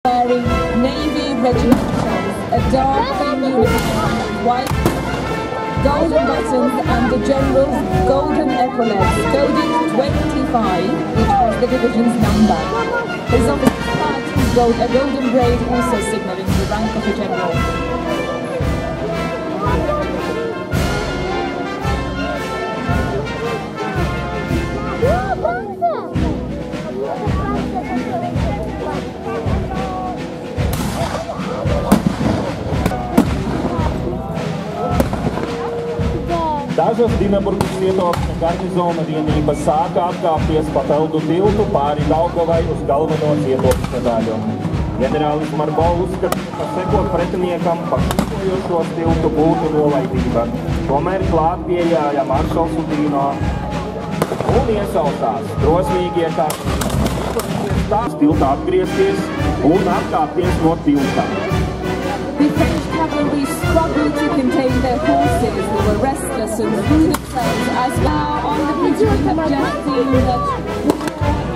wearing navy regimentals, a dark green uniform, white golden buttons and the general's golden epaulets, coded 25, which was the division's number. His officer's hat was a golden braid, also signalling the rank of a general. Dažas Dienaburgas Lietuvas garnizona vienības sāka atkāpties pa Peldu tiltu pāri Daugavai uz galveno Lietuvas daļu. Ģenerālis Marbo uzskata, ka sekot pretiniekam pa šūpojošos tiltu būtu nolaidība. Tomēr klāt pieejāja maršals Udīno un iesaustās drosmīgie tās tilta atgriezties un atkāpties no tilta. The French cavalry struggled to contain their horses, who were restless and threw themselves. As now on the bridge we have just seen that war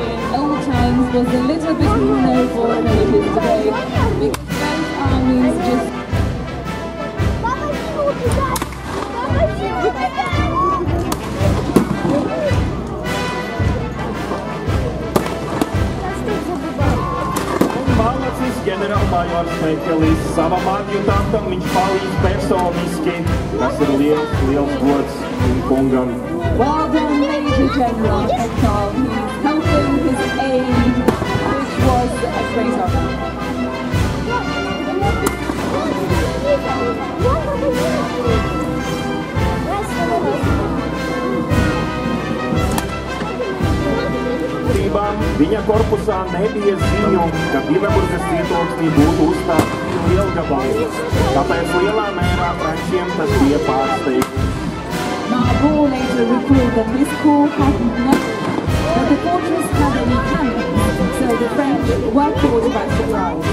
in old times was a little bit more noble than it is today, because both armies just... Ģenerālmajors Mekelis savam adjutantam viņš palīdz personiski, kas ir liels gods kungam. Well done, Major General Ekal. He's helping his aide, which was a great honor. Viņa korpusā nebija ziņu, ka Dienaburgas cietoksnī būtu uzstāti lielgabali, tāpēc lielā mērā frančiem tas bija pārsteigts. Marbo later recalled that his corps had nothing, but the fortress had any cannons, so the French were caught by surprise.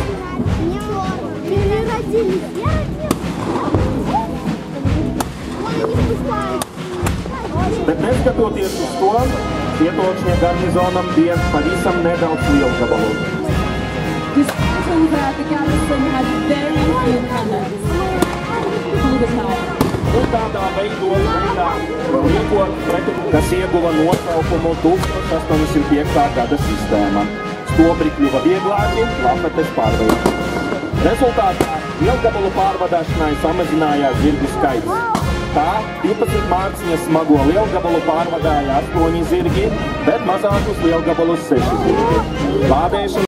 Bet neskatoties uz to, Cietokšņa garnizonam bija pavisam nedaudz lielgabalu. Despite that, the garrison had very few cannons all the time. Un tādā veidā liekot pretiniekam, kas ieguva nosaukumu 1805. gada sistēma. Stobri kļuva vieglāki, lafetes pārveidoti. Rezultātā lielgabalu pārvadāšanai samazinājās zirgu skaits. Tā 12 māksņas smago lielgabalu pārvadāja 8 zirgi, bet mazākus lielgabalus 6 zirgi. Lādēšana